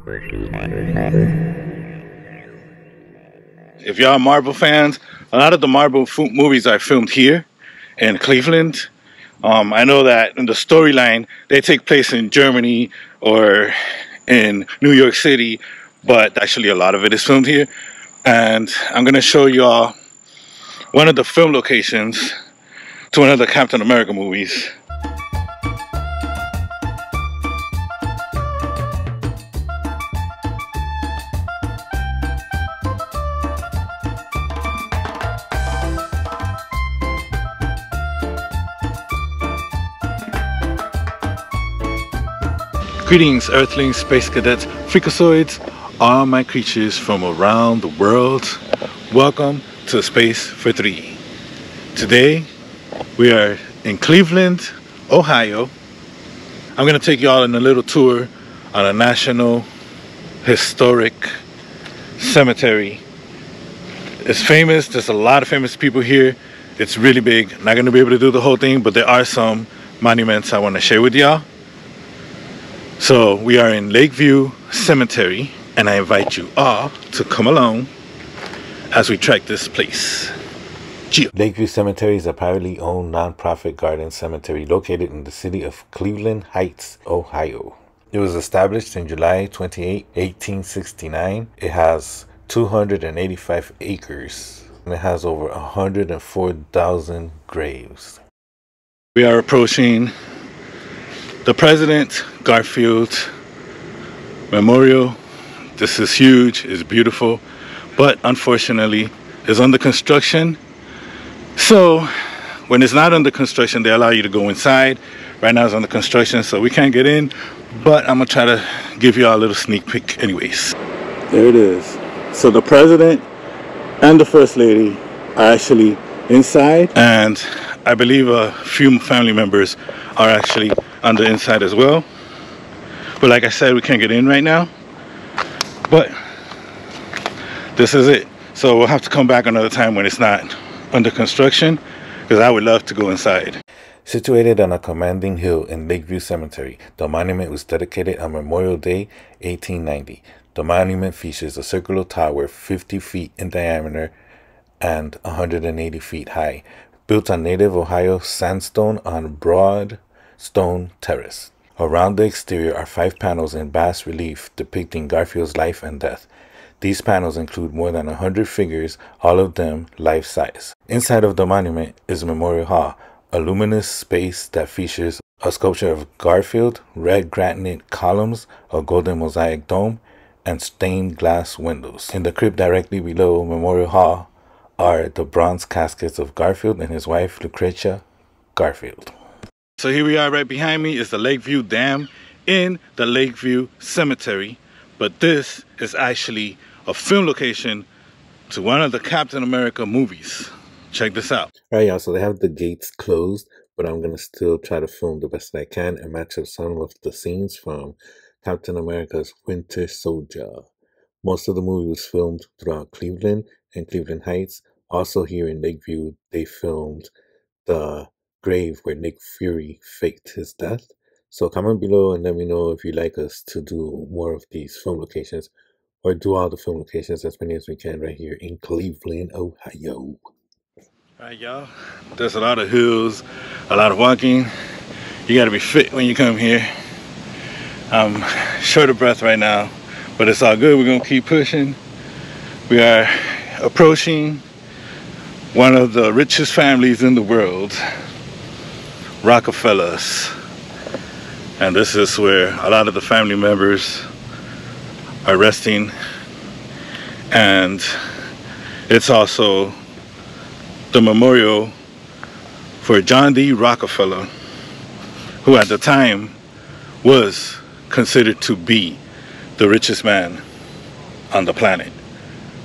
If y'all Marvel fans, a lot of the Marvel movies are filmed here in Cleveland. I know that in the storyline, they take place in Germany or in New York City, but actually a lot of it is filmed here. And I'm going to show y'all one of the film locations to one of the Captain America movies. Greetings, Earthlings, Space Cadets, Freakazoids, all my creatures from around the world. Welcome to Space for Three. Today, we are in Cleveland, Ohio. I'm going to take y'all on a little tour on a national historic cemetery. It's famous. There's a lot of famous people here. It's really big. Not going to be able to do the whole thing, but there are some monuments I want to share with y'all. So we are in Lakeview Cemetery, and I invite you all to come along as we track this place. Lakeview Cemetery is a privately owned non-profit garden cemetery located in the city of Cleveland Heights, Ohio. It was established in July 28, 1869. It has 285 acres, and it has over 104,000 graves. We are approaching the President Garfield Memorial. This is huge, it's beautiful, but unfortunately it's under construction. So when it's not under construction, they allow you to go inside. Right now it's under construction, so we can't get in, but I'm gonna try to give you all a little sneak peek anyways. There it is. So the President and the First Lady are actually inside, and I believe a few family members are actually on the inside as well. But like I said, we can't get in right now, but this is it. So we'll have to come back another time when it's not under construction, because I would love to go inside. Situated on a commanding hill in Lakeview Cemetery, the monument was dedicated on Memorial Day 1890. The monument features a circular tower 50 feet in diameter and 180 feet high, built on native Ohio sandstone on a broad stone terrace. Around the exterior are 5 panels in bas relief depicting Garfield's life and death. These panels include more than 100 figures, all of them life-size. Inside of the monument is Memorial Hall, a luminous space that features a sculpture of Garfield, red granite columns, a golden mosaic dome, and stained glass windows. In the crypt directly below Memorial Hall are the bronze caskets of Garfield and his wife Lucretia Garfield. So here we are. Right behind me is the Lakeview Dam in the Lakeview Cemetery, but this is actually a film location to one of the Captain America movies. Check this out. Alright, y'all, so they have the gates closed, but I'm gonna still try to film the best I can and match up some of the scenes from Captain America's Winter Soldier. Most of the movie was filmed throughout Cleveland and Cleveland Heights. Also here in Lakeview, they filmed the grave where Nick Fury faked his death. So comment below and let me know if you'd like us to do more of these film locations, or do all the film locations, as many as we can, right here in Cleveland, Ohio. Alright, y'all, there's a lot of hills, a lot of walking. You gotta be fit when you come here. I'm short of breath right now, but it's all good. We're gonna keep pushing. We are approaching one of the richest families in the world, Rockefellers. And this is where a lot of the family members are resting. And it's also the memorial for John D Rockefeller, who at the time was considered to be the richest man on the planet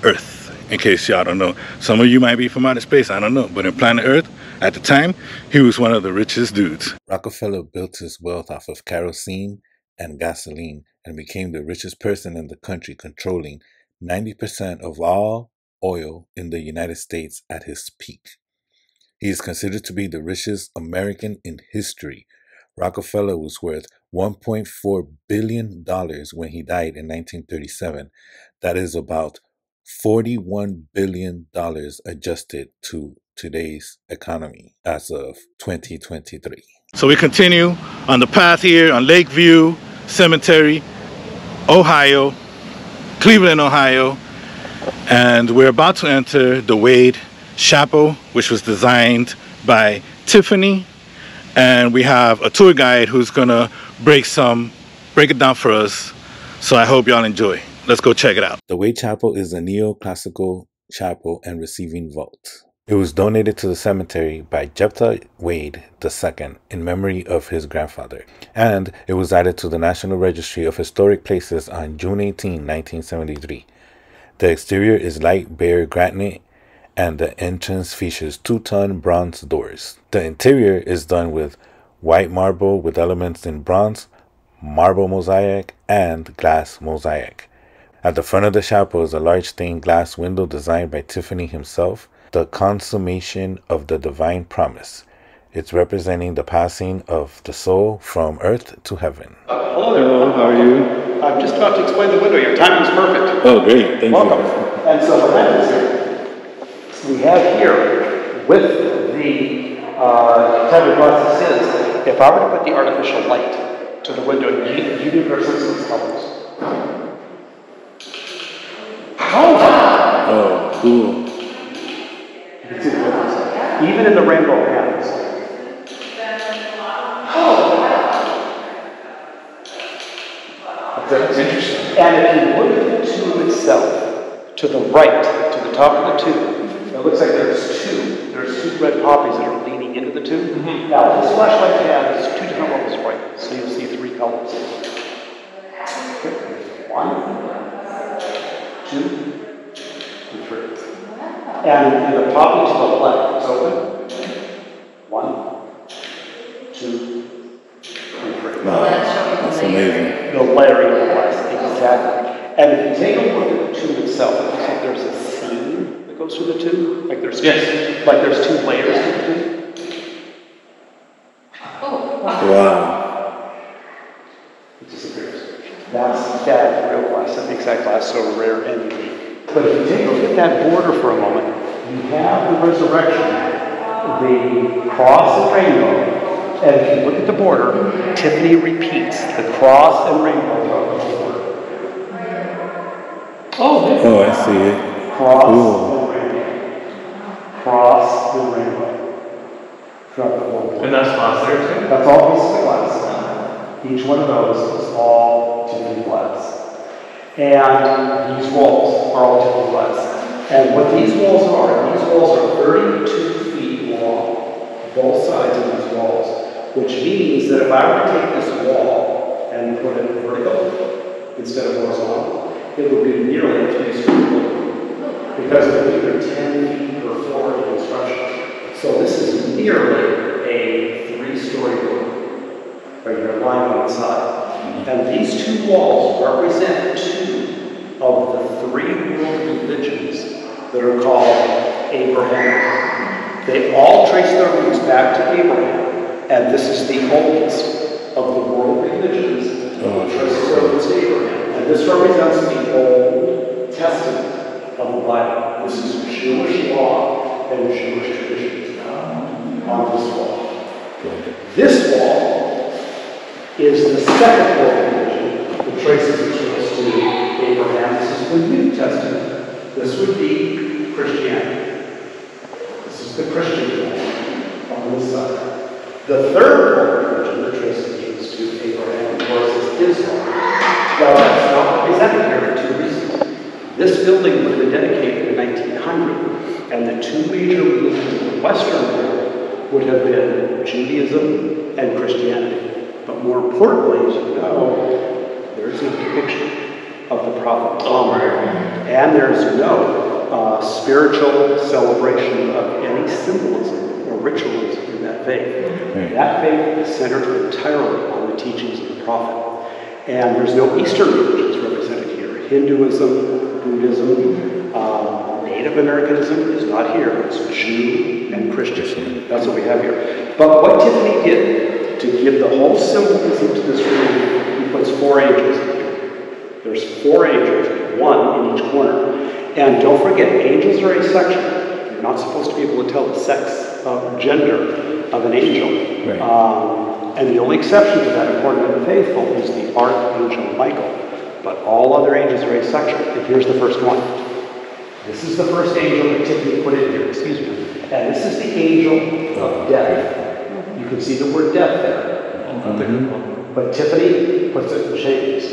Earth. In case y'all don't know, some of you might be from outer space, I don't know, but in planet Earth at the time, he was one of the richest dudes. Rockefeller built his wealth off of kerosene and gasoline and became the richest person in the country, controlling 90% of all oil in the United States at his peak. He is considered to be the richest American in history. Rockefeller was worth $1.4 billion when he died in 1937. That is about $41 billion adjusted to today's economy as of 2023. So we continue on the path here on Lakeview Cemetery, Ohio, Cleveland, Ohio, and we're about to enter the Wade Chapel, which was designed by Tiffany, and we have a tour guide who's gonna break it down for us. So I hope y'all enjoy. Let's go check it out. The Wade Chapel is a neoclassical chapel and receiving vault. It was donated to the cemetery by Jephthah Wade II in memory of his grandfather, and it was added to the National Registry of Historic Places on June 18, 1973. The exterior is light bare granite, and the entrance features 2-ton bronze doors. The interior is done with white marble with elements in bronze, marble mosaic, and glass mosaic. At the front of the chapel is a large stained glass window designed by Tiffany himself, the consummation of the divine promise. It's representing the passing of the soul from earth to heaven. Hello there. Hello, how are you? I'm just about to explain the window. Your timing's perfect. Oh, great. Thank Welcome. you. And so what happens here, we have here, with the type of glass this is, if I were to put the artificial light to the window, universal colors. Oh, wow. Oh, cool. You can see the difference. Even in the rainbow patterns. That's interesting. And if you look at the tube itself, to the right, to the top of the tube, it looks like there's two red poppies that are leaning into the tube. Mm-hmm. Now, this flashlight has 2 different levels of brightness, so you'll see 3 colors. Okay. 1, 2, and 3. And the poppy to the left is open. 1, 2, and 3. Wow, that's amazing. The layering of the glass, exactly. And if you take a look at the tube itself, it looks like there's a seam that goes through the tube. Like there's like there's 2 layers to the tube. Oh, Wow. It disappears. That's real glass. That makes that glass so rare and unique. But if you take a look at that border for a moment, you have the resurrection, the cross and rainbow. And if you look at the border, Tiffany repeats the cross and rainbow throughout the border. Oh, I see it. Cross Cool. and rainbow. Cross and rainbow. Throughout the whole border. and that's glass there too? That's all pieces of glass. Each one of those is all Tiffany glass. And these walls are all Tiffany glass. And what these walls are 32 feet long, both sides of these walls. Which means that if I were to take this wall and put it vertical instead of horizontal, it would be nearly a 3-story building. Because they're either 10 feet per floor in construction. So this is nearly a 3-story building. Right here, lying on the side. And these 2 walls represent 2 of the 3 world religions that are called Abrahamic. They all trace their roots back to Abraham. And this is the oldest of the world religions that traces their roots to Abraham. And this represents the Old Testament of the Bible. This is Jewish law and Jewish traditions on this wall. This wall is the second world religion that traces its roots to Abraham. This is the New Testament. This would be Christianity. This is the Christian wall on this side. The third world religion that traces its roots to Abraham, of course, is Islam. Well, that's not represented here for 2 reasons. This building would have been dedicated in 1900, and the 2 major religions of the Western world would have been Judaism and Christianity. But more importantly, as you know, there's no depiction of the Prophet Muhammad, and there's no spiritual celebration of any symbolism or ritualism in that faith. That faith is centered entirely on the teachings of the Prophet. And there's no Eastern religions represented here. Hinduism, Buddhism, Native Americanism is not here. It's Jew and Christian. That's what we have here. But what Tiffany did to give the whole symbolism to this room, he puts 4 angels in here. There's 4 angels, 1 in each corner. And don't forget, angels are asexual. You're not supposed to be able to tell the sex or gender of an angel. Right. And the only exception to that, according to the faithful, is the Archangel Michael. But all other angels are asexual. And here's the first one. This is the first angel that Tiffany put in here, excuse me. And this is the angel of death. You can see the word death there. But Tiffany puts it in chains,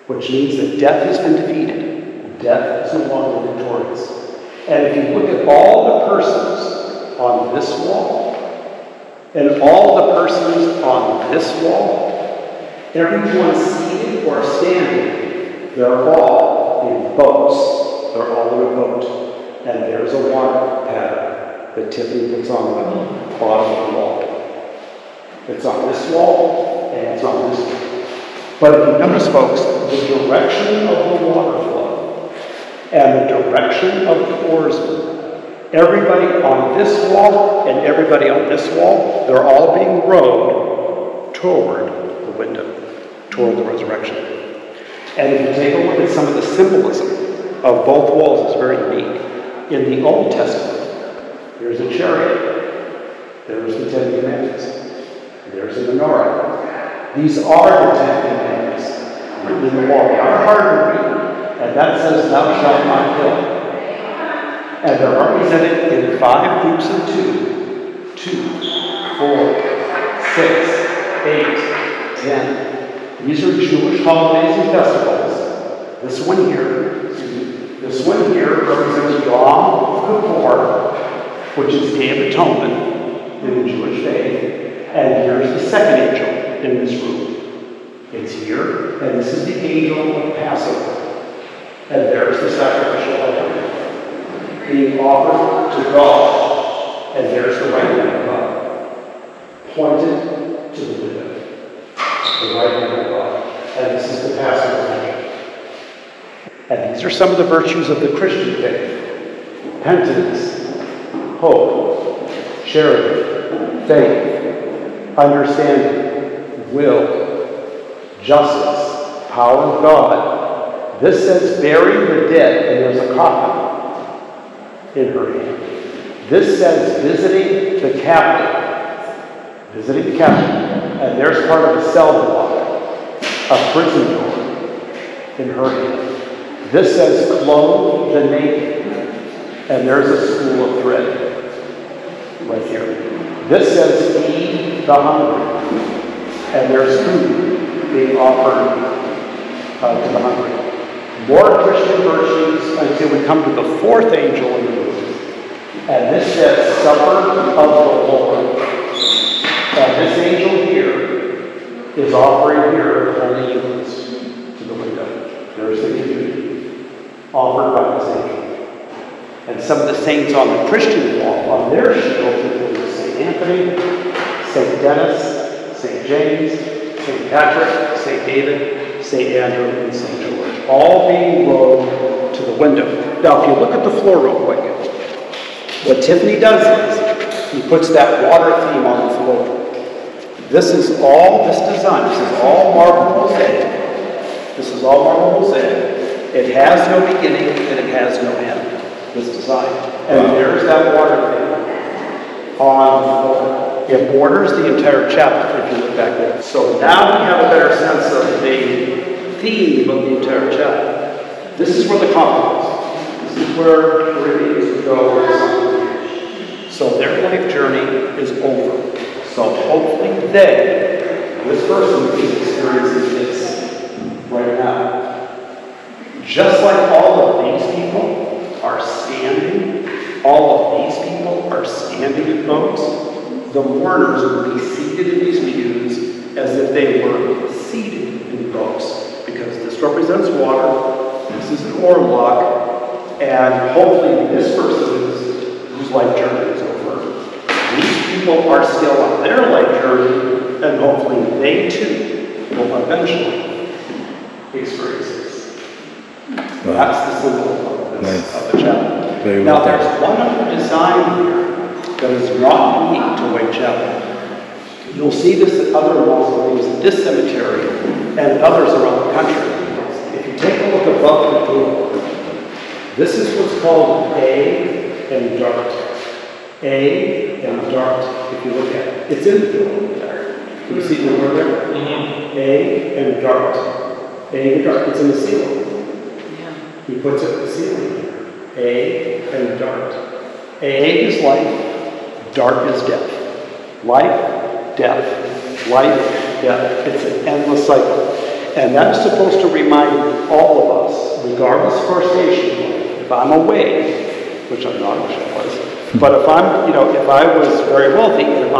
which means that death has been defeated. Death is no longer victorious. And if you look at all the persons on this wall, and all the persons on this wall, everyone seated or standing, they're all in boats. They're all in a boat. And there's a water pattern that Tiffany puts on the bottom of the wall. It's on this wall, and it's on this wall. But if you notice, folks, the direction of the water flow and the direction of the oarsmen, everybody on this wall and everybody on this wall, they're all being rowed toward the window, toward the resurrection. And if you take a look at some of the symbolism of both walls, it's very unique. In the Old Testament, there's a chariot, there's the 10 Commandments, there's a menorah. These are the 10 Commandments written in the wall. They are hard to read, and that says, "Thou shalt not kill." And they're represented in 5 groups of 2. 2, 4, 6, 8, 10. These are Jewish holidays and festivals. This one here represents Yom Kippur, which is Day of Atonement in the Jewish faith. And here's the second angel in this room. It's here, and this is the angel of Passover. And there's the sacrificial lamb being offered to God. And there's the right hand of God, pointed to the window. The right hand of God. And this is the Passover lamb. And these are some of the virtues of the Christian faith: penitence, hope, charity, faith, understanding, will, justice, power of God. This says bury the dead, and there's a coffin in her hand. This says visiting the captive, and there's part of a cell block, a prison door in her hand. This says clothe the naked, and there's a spool of thread right here. This says feed the hungry, and there's food being offered to the hungry. More Christian virtues until we come to the 4th angel in the room, and this says supper of the Lord. And this angel here is offering here the Holy Eucharist to the window. There's the communion offered by this angel. And some of the saints on the Christian wall, on their shields, include St. Anthony, St. Dennis, St. James, St. Patrick, St. David, St. Andrew, and St. George, all being rowed to the window. Now, if you look at the floor real quick, what Tiffany does is he puts that water theme on the floor. This is all this design. This is all marble mosaic. This is all marble mosaic. It has no beginning and it has no end, this design. And there's that water thing on the floor. It borders the entire chapter if you look back there. So now we have a better sense of the theme of the entire chapter. This is where the conflict is. This is where Floridians would go. So their life journey is over. So hopefully this person is experiencing this right now. Just like all of these people are standing, in boats, the mourners will be seated in these pews as if they were seated in boats, because this represents water, this is an oar block, and hopefully this person whose life journey is over, these people are still on their life journey, and hopefully they too will eventually experience this. Wow. That's the symbol of this, of the chapel. Now there's one other design here that is not unique to White Chapel. You'll see this at other mausoleums at this cemetery and others around the country. If you take a look above the door, this is what's called A and dart. A and dart, if you look at it. It's in the door there. Can you see the door there? Mm-hmm. A and dart. A and dart. It's in the ceiling. Yeah. He puts it in the ceiling here. A and dart. A is life, dart is death. Life, death, life, death. It's an endless cycle. And that is supposed to remind all of us, regardless of our station, if I'm away, which I'm not, I wish I was, but if I'm, if I was very wealthy, if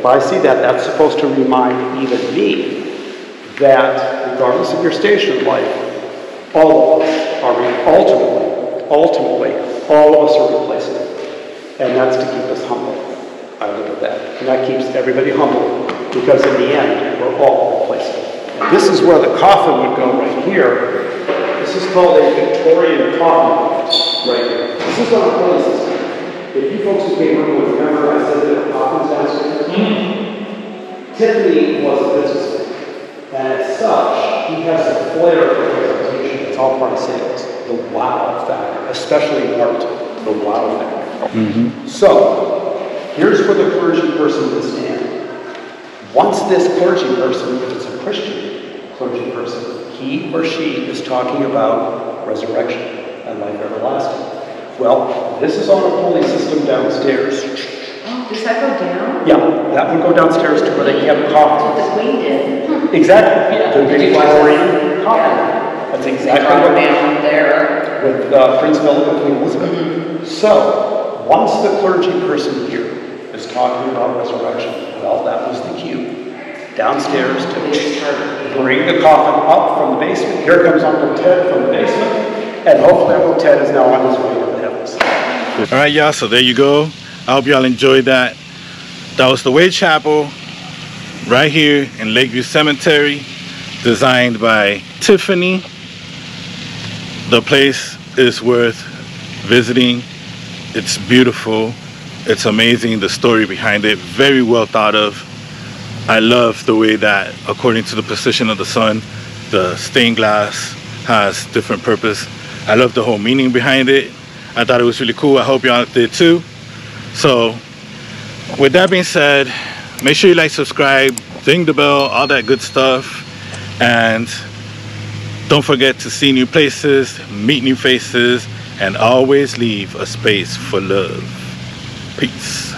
I see that, that's supposed to remind even me that regardless of your station in life, all of us are ultimately, all of us are replaceable. And that's to keep us humble. I look at that. And that keeps everybody humble, because in the end, we're all replaceable. This is where the coffin would go right here. This is called a Victorian coffin loft right here. This is on a pulley system. If you folks who came over, remember I said there were coffins downstairs? Mm-hmm. Tiffany was a businessman. And as such, he has a flair for presentation. It's all part of sales. The wow factor, especially in art, the wow factor. Mm-hmm. So, here's where the clergy person would stand. Once this clergy person, if it's a Christian clergy person, he or she is talking about resurrection and life everlasting. Well, this is on a pulley system downstairs. Oh, does that go down? Yeah, that would go downstairs to where they kept coffins. That's what the Queen did. Exactly. Yeah. The big Victorian coffin. Yeah. That's exactly what down there with Prince Philip and Queen Elizabeth. Mm-hmm. So, once the clergy person here is talking about resurrection, well, that was the cue. Downstairs to bring the coffin up from the basement. Here comes Uncle Ted from the basement, and hopefully Uncle Ted is now on his way to the heavens. All right, y'all, so there you go. I hope y'all enjoyed that. That was the Wade Chapel right here in Lakeview Cemetery, designed by Tiffany. The place is worth visiting. It's beautiful. It's amazing, the story behind it. Very well thought of. I love the way that, according to the position of the sun, the stained glass has different purpose. I love the whole meaning behind it. I thought it was really cool. I hope y'all did too. So, with that being said, make sure you like, subscribe, ding the bell, all that good stuff. And don't forget to see new places, meet new faces, and always leave a space for love. Peace.